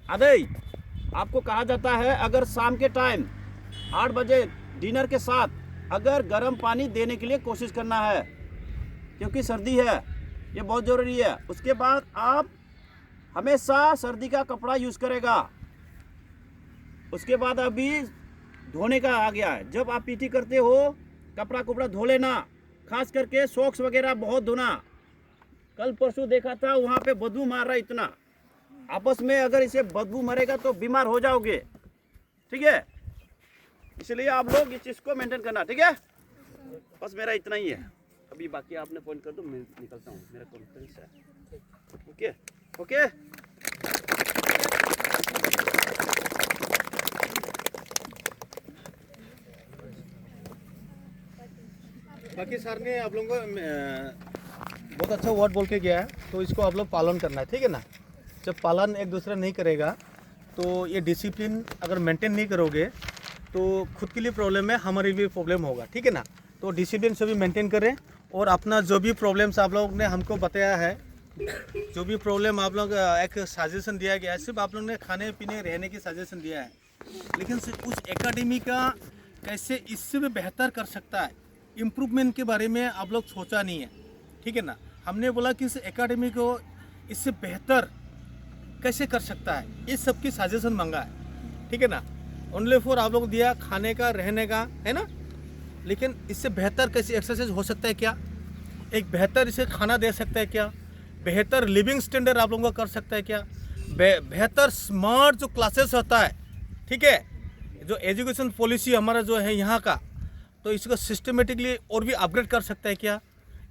अदई आपको कहा जाता है अगर शाम के टाइम 8 बजे डिनर के साथ अगर गर्म पानी देने के लिए कोशिश करना है, क्योंकि सर्दी है, ये बहुत ज़रूरी है। उसके बाद आप हमेशा सर्दी का कपड़ा यूज़ करेगा। उसके बाद अभी धोने का आ गया है, जब आप पीटी करते हो कपड़ा धो लेना, खास करके सॉक्स वगैरह बहुत धोना। कल परसों देखा था वहाँ पे बदबू मार रहा है इतना, आपस में अगर इसे बदबू मरेगा तो बीमार हो जाओगे, ठीक है। इसलिए आप लोग इस चीज़ को मेंटेन करना, ठीक है। बस मेरा इतना ही है, अभी बाकी आपने पॉइंट कर दो, मैं निकलता हूँ, मेरा कॉन्फ्रेंस है। Okay okay. बाकी सर ने आप लोगों को बहुत अच्छा वर्ड बोल के गया है, तो इसको आप लोग पालन करना है, ठीक है ना। जब पालन एक दूसरा नहीं करेगा तो ये डिसिप्लिन अगर मेंटेन नहीं करोगे तो खुद के लिए प्रॉब्लम है, हमारे लिए प्रॉब्लम होगा, ठीक है ना। तो डिसिप्लिन सभी मेंटेन करें और अपना जो भी प्रॉब्लम्स आप लोग ने हमको बताया है, जो भी प्रॉब्लम आप लोग एक सजेशन दिया गया है, सिर्फ आप लोग ने खाने पीने रहने की सजेशन दिया है, लेकिन सिर्फ उस एकेडमी का कैसे इससे भी बेहतर कर सकता है, इम्प्रूवमेंट के बारे में आप लोग सोचा नहीं है, ठीक है ना। हमने बोला कि इस एकेडमी को इससे बेहतर कैसे कर सकता है, इस सब की सजेशन मांगा है, ठीक है ना। ओनली फॉर आप लोग दिया खाने का रहने का, है ना, लेकिन इससे बेहतर कैसे एक्सरसाइज हो सकता है क्या, एक बेहतर इसे खाना दे सकता है क्या, बेहतर लिविंग स्टैंडर्ड आप लोगों का कर सकता है क्या, बेहतर स्मार्ट जो क्लासेस होता है, ठीक है, जो एजुकेशन पॉलिसी हमारा जो है यहाँ का, तो इसको सिस्टमेटिकली और भी अपग्रेड कर सकता है क्या,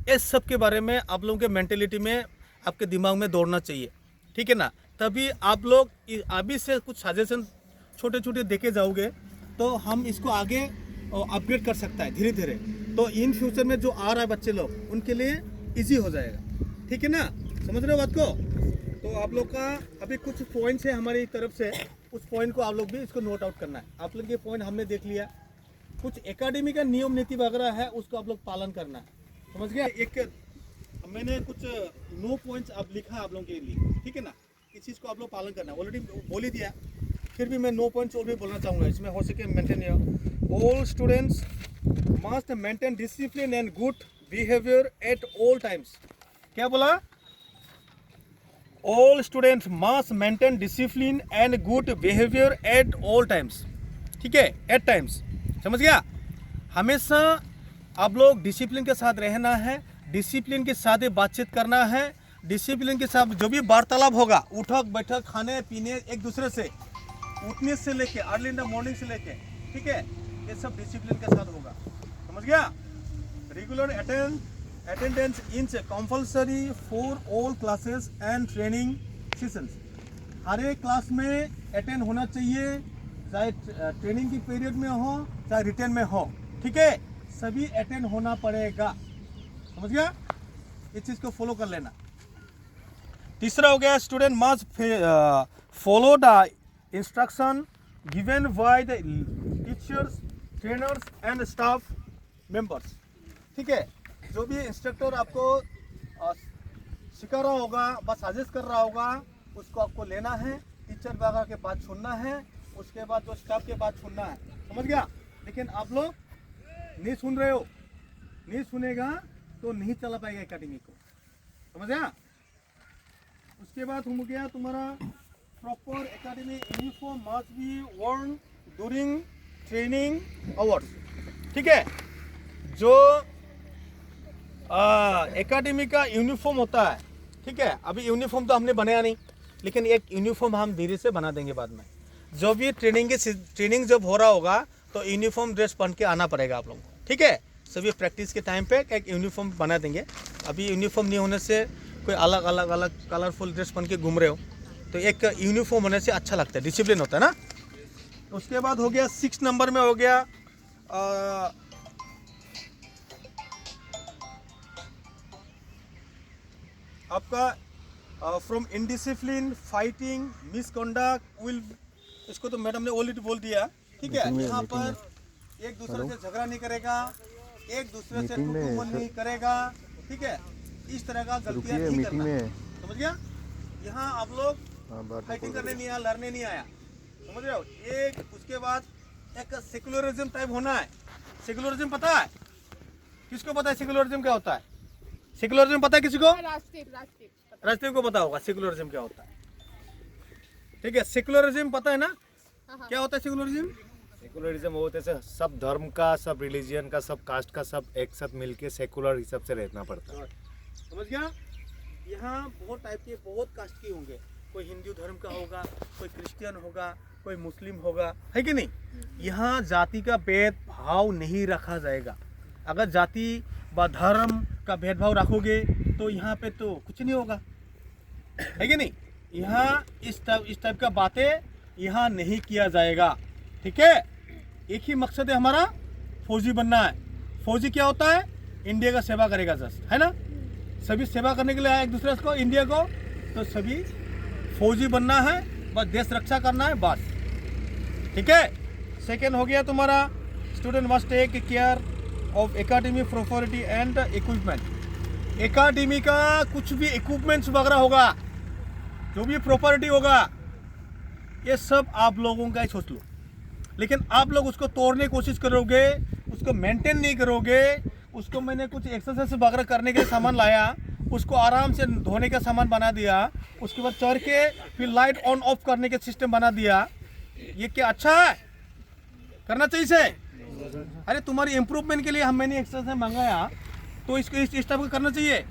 इस सब के बारे में आप लोगों के मेंटेलिटी में आपके दिमाग में दौड़ना चाहिए, ठीक है ना। तभी आप लोग अभी से कुछ सजेशन छोटे छोटे देके जाओगे तो हम इसको आगे अपग्रेड कर सकता है धीरे धीरे, तो इन फ्यूचर में जो आ रहा है बच्चे लोग उनके लिए इजी हो जाएगा, ठीक है ना। समझ रहे हो बात को। तो आप लोग का अभी कुछ पॉइंट्स है हमारी तरफ से, उस पॉइंट को आप लोग भी इसको नोट आउट करना है। आप लोग ये पॉइंट हमने देख लिया, कुछ एकेडमी का नियम नीति वगैरह है उसको आप लोग पालन करना है, समझ गया। एक मैंने कुछ 9 पॉइंट्स आप लिखा है आप लोगों के लिए, ठीक है ना, इस चीज़ को आप लोग पालन करना है। ऑलरेडी बोल ही दिया, फिर भी मैं 9 पॉइंट्स और भी बोलना चाहूँगा, इसमें हो सके maintain. All students must maintain discipline and good behaviour at all times. क्या बोला? All students must maintain discipline and good behaviour at all times, ठीक है, एट टाइम्स, समझ गया। हमेशा आप लोग डिसिप्लिन के साथ रहना है, डिसिप्लिन के साथ ही बातचीत करना है, डिसिप्लिन के साथ जो भी वार्तालाप होगा, उठक बैठक खाने पीने एक दूसरे से, उठने से लेके अर्ली इन द मॉर्निंग से लेके, ठीक है, ये सब डिसिप्लिन के साथ होगा, समझ गया। Regular attendance is compulsory for all classes and training sessions. हर एक क्लास में अटेंड होना चाहिए, चाहे ट्रेनिंग की पीरियड में हो चाहे रिटर्न में हो, ठीक है, सभी अटेंड होना पड़ेगा, समझ गया। इस चीज़ को फॉलो कर लेना। तीसरा हो गया student must follow the instruction given by the teachers, trainers and staff members, ठीक है। जो भी इंस्ट्रक्टर आपको सिखा रहा होगा, बस सजेस्ट कर रहा होगा, उसको आपको लेना है, टीचर वगैरह के बात सुनना है, उसके बाद जो स्टाफ के बात सुनना है, समझ गया। लेकिन आप लोग नहीं सुन रहे हो, नहीं सुनेगा तो नहीं चला पाएगा एकेडमी को, समझ गया। उसके बाद हो गया तुम्हारा proper academy uniform must be worn during training hours, ठीक है। जो एकेडमी का यूनिफॉर्म होता है, ठीक है, अभी यूनिफॉर्म तो हमने बनाया नहीं, लेकिन एक यूनिफॉर्म हम धीरे से बना देंगे बाद में। जो भी ट्रेनिंग जब हो रहा होगा तो यूनिफॉर्म ड्रेस पहन के आना पड़ेगा आप लोगों को, ठीक है। सभी प्रैक्टिस के टाइम पे एक यूनिफॉर्म बना देंगे। अभी यूनिफॉर्म नहीं होने से कोई अलग अलग कलरफुल ड्रेस पहन के घूम रहे हो, तो एक यूनिफॉर्म होने से अच्छा लगता है, डिसिप्लिन होता है ना। उसके बाद हो गया 6 नंबर में हो गया आपका from indiscipline, fighting, misconduct will, इसको तो मैडम ने ऑलरेडी बोल दिया, ठीक है। यहाँ पर एक दूसरे से झगड़ा नहीं करेगा, एक दूसरे से टूटू-मन नहीं करेगा, ठीक है, इस तरह का गलतियाँ नहीं करना, समझ गया। यहाँ आप लोग फाइटिंग करने नहीं आया, लड़ने नहीं आया, समझ रहे हो। एक उसके बाद एक सेकुलरिज्म टाइप होना है। सेकुलरिज्म पता है किसको? पता है सेकुलरिज्म क्या होता है? सेकुलरिज्म पता है किसी को? राष्ट्रीय को पता होगा सेकुलरिज्म क्या होता है। ठीक है, सेकुलरिज्म पता है ना क्या होता है सेकुलरिज्म? सेकुलरिज्म वो होते हैं सब धर्म का, सब रिलीजियन का, सब कास्ट का, सब एक साथ मिलके सेकुलर हिसाब से रहना पड़ता है। समझ गया। यहाँ बहुत टाइप के, बहुत कास्ट के होंगे। कोई हिंदू धर्म का होगा, कोई क्रिश्चियन होगा, कोई मुस्लिम होगा, है कि नहीं। यहाँ जाति का भेदभाव नहीं रखा जाएगा। अगर जाति व धर्म का भेदभाव रखोगे तो यहाँ पे तो कुछ नहीं होगा, है कि नहीं। यहाँ इस टाइप का बातें यहाँ नहीं किया जाएगा, ठीक है। एक ही मकसद है हमारा, फौजी बनना है। फौजी क्या होता है? इंडिया का सेवा करेगा, जस्ट, है ना। सभी सेवा करने के लिए आए एक दूसरे को, इंडिया को, तो सभी फौजी बनना है, बस देश रक्षा करना है, बस, ठीक है। सेकेंड हो गया तुम्हारा, student must take care of academy property and equipment. Academy का कुछ भी इक्विपमेंट्स वगैरह होगा, जो भी प्रॉपर्टी होगा, ये सब आप लोगों का ही सोच लो। लेकिन आप लोग उसको तोड़ने की कोशिश करोगे, उसको मेंटेन नहीं करोगे। उसको मैंने कुछ एक्सरसाइज वगैरह करने के लिए सामान लाया, उसको आराम से धोने का सामान बना दिया, उसके बाद चढ़ के फिर लाइट ऑन ऑफ करने का सिस्टम बना दिया। ये क्या अच्छा है? करना चाहिए से? अरे तुम्हारी इम्प्रूवमेंट के लिए मैंने एक्सरसाइज मंगाया, तो इसको इस टाइप का करना चाहिए।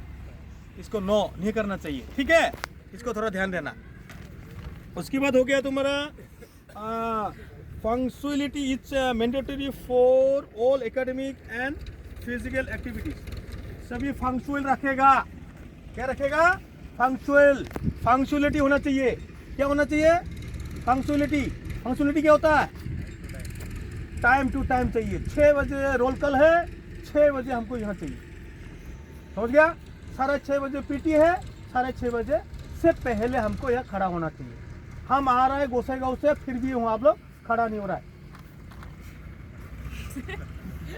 इसको नो नहीं करना चाहिए, ठीक है। इसको थोड़ा ध्यान देना। उसके बाद हो गया तुम्हारा punctuality is mandatory for all academic and physical activities. सभी फंक्शुअल रखेगा। क्या रखेगा? फंक्शुअल। फंक्शुअलिटी होना चाहिए। क्या होना चाहिए? फंक्शुअलिटी। फंक्शुअलिटी क्या होता है? टाइम टू टाइम चाहिए। 6 बजे रोल कॉल है, 6 बजे हमको यहाँ चाहिए, समझ गया। 6:30 बजे पीटी है, 6:30 बजे से पहले हमको यहाँ खड़ा होना चाहिए। हम आ रहे हैं गोसाईगांव से, फिर भी वहाँ आप लोग खड़ा नहीं हो रहा है,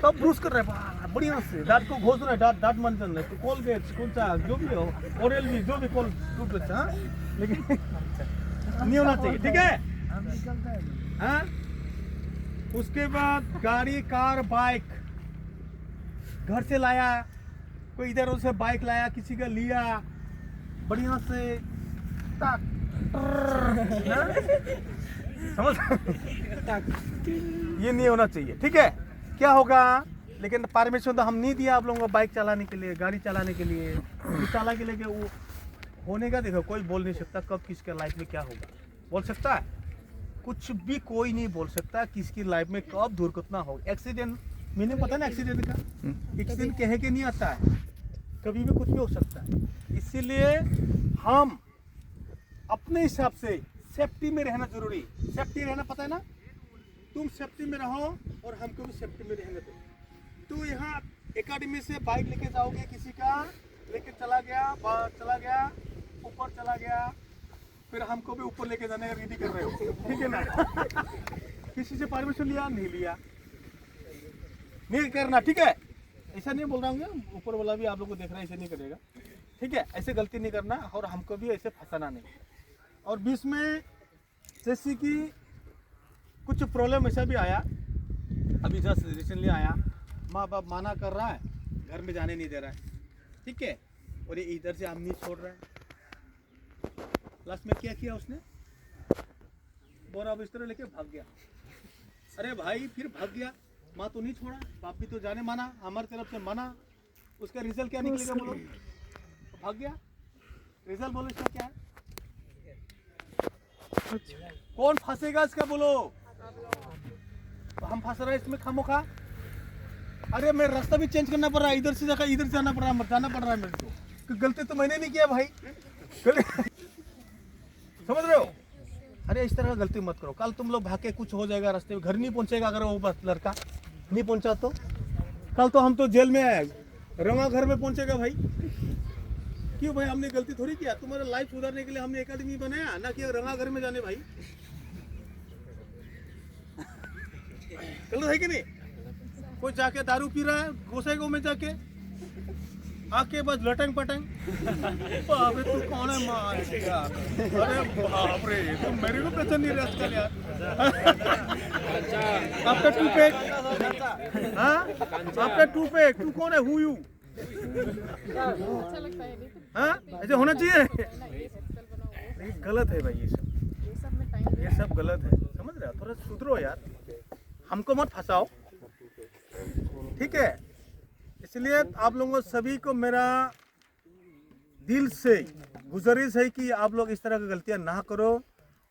तब ब्रूस कर रहे हैं बढ़िया से, दांत को घोष रहे हैं, दांत मंजन है, कोलगेट कौन सा जो भी हो, ओरल भी, जो भी कोल टूथपेस्ट, हाँ, लेकिन नहीं होना चाहिए, ठीक है। हाँ, उसके बाद गाड़ी, कार, बाइक घर से लाया, कोई इधर उधर से बाइक लाया, किसी का लिया, बढ़िया से टाक, समझ, ये नहीं होना चाहिए, ठीक है। क्या होगा? लेकिन परमिशन तो हम नहीं दिया आप लोगों को बाइक चलाने के लिए, गाड़ी चलाने के लिए, चला के लेके वो होने का देखो, कोई बोल नहीं सकता कब किसके लाइफ में क्या होगा। बोल सकता है? कुछ भी कोई नहीं बोल सकता किसकी लाइफ में कब दुर्घटना हो। एक्सीडेंट मैंने पता ना, एक्सीडेंट का एक्सीडेंट कह के नहीं आता है, कभी भी कुछ भी हो सकता है। इसीलिए हम अपने हिसाब से सेफ्टी में रहना जरूरी। सेफ्टी रहना पता है ना, तुम सेफ्टी में रहो और हमको भी सेफ्टी में रहने दो। तो यहाँ एकेडमी से बाइक लेके जाओगे, किसी का लेके चला गया ऊपर चला गया, फिर हमको भी ऊपर लेके जाने का रेडी कर रहे हो, ठीक है ना। किसी से परमिशन लिया? नहीं लिया, नहीं करना, ठीक है। ऐसा नहीं बोल रहा हूँ, ऊपर वाला भी आप लोग को देख रहा है, ऐसे नहीं करेगा, ठीक है। ऐसे गलती नहीं करना और हमको भी ऐसे फंसाना नहीं। और बीच में जैसे कि कुछ प्रॉब्लम ऐसा भी आया, अभी जस्ट रिसेंटली आया, माँ बाप माना कर रहा है, घर में जाने नहीं दे रहा है, ठीक है। और ये इधर से आम नहीं छोड़ रहा है। लास्ट में क्या किया उसने? बोरा बिस्तर लेके भाग गया। अरे भाई, फिर भाग गया, माँ तो नहीं छोड़ा, बाप भी तो जाने माना, हमारी तरफ से माना, उसका रिजल्ट क्या निकलेगा बोलो? तो भाग गया, रिजल्ट बोलो इसका क्या है? कौन फंसेगा इसका बोलो? तो हम फंस रहे हैं इसमें खामोखा। अरे मैं रास्ता भी चेंज करना पड़ रहा है, इधर से जाकर इधर जाना पड़ रहा है मेरे को। गलती तो मैंने नहीं किया भाई, समझ रहे हो? अरे इस तरह का गलती मत करो। कल तुम लोग भाग के कुछ हो जाएगा रास्ते में, घर नहीं पहुंचेगा अगर वो बस लड़का नहीं पहुंचा तो। कल तो हम तो जेल में आए, रंगा घर में पहुंचेगा भाई। क्यों भाई? हमने गलती थोड़ी किया, तुम्हारा लाइफ सुधारने के लिए हमने एकेडमी बनाया ना, कि रंगा घर में जाने भाई। गलत है कि नहीं? कोई जाके दारू पी रहा है गोसाईगांव में जाके, आके बस लटंग पटंग बाप रे तू कौन है माँ यार अरे बाप रे तुम मेरे को पहचान नहीं रहे आजकल यार आपका टू पैक हाँ आपका टू पैक तू कौन है हु यू अच्छा लगता है नहीं तो हाँ ऐसे होना चाहिए ना ये एक्सेल बना हुआ है ये गलत है भाई ये सब में टाइम ये सब गलत है समझ रहे हो थोड़ा सुधरो यार हमको मत फंसाओ ठीक है इसलिए आप लोगों सभी को मेरा दिल से गुजारिश है कि आप लोग इस तरह की गलतियां ना करो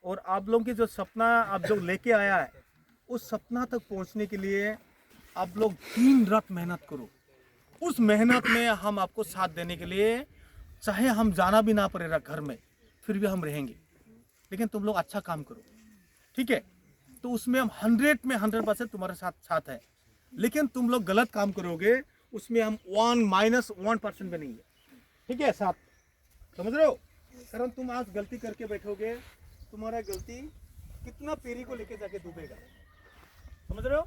और आप लोगों की जो सपना आप जो लेके आया है उस सपना तक पहुंचने के लिए आप लोग दिन रात मेहनत करो उस मेहनत में हम आपको साथ देने के लिए चाहे हम जाना भी ना पड़ेगा घर में फिर भी हम रहेंगे लेकिन तुम लोग अच्छा काम करो ठीक है तो उसमें हम 100 में 100% तुम्हारे साथ है लेकिन तुम लोग गलत काम करोगे उसमें हम -1% बनेंगे ठीक है साथ समझ रहे हो कारण तुम आज गलती करके बैठोगे तुम्हारा गलती कितना पीढ़ी को लेके जाके डूबेगा समझ रहे हो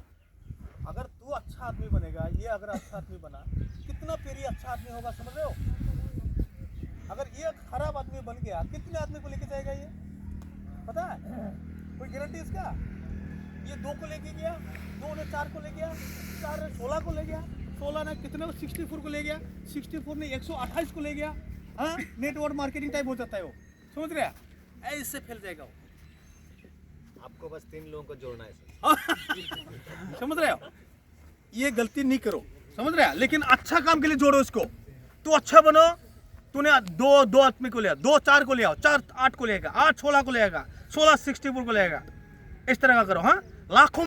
अगर तू अच्छा आदमी बनेगा ये अगर अच्छा आदमी बना कितना पीढ़ी अच्छा आदमी होगा समझ रहे हो अगर ये खराब आदमी बन गया कितने आदमी को लेके जाएगा ये पता है कोई गारंटी इसका ये 2 को लेके गया 2 ने 4 को ले गया 4 ने 16 को ले गया 16 ने कितने को 64 को ले गया 64 ने 128 को ले गया हाँ नेटवर्क मार्केटिंग टाइप हो जाता है वो समझ रहे हैं ऐसे फैल जाएगा वो आपको बस 3 लोगों को जोड़ना है सर समझ रहे हो ये गलती नहीं करो समझ रहे हैं लेकिन अच्छा काम के लिए जोड़ो इसको तू अच्छा बनो तूने 2 आदमी को लिया 2 4 को ले आओ 4 8 को लेगा 8 16 को लेगा 16 64 को लेगा इस तरह का करो हाँ लाखों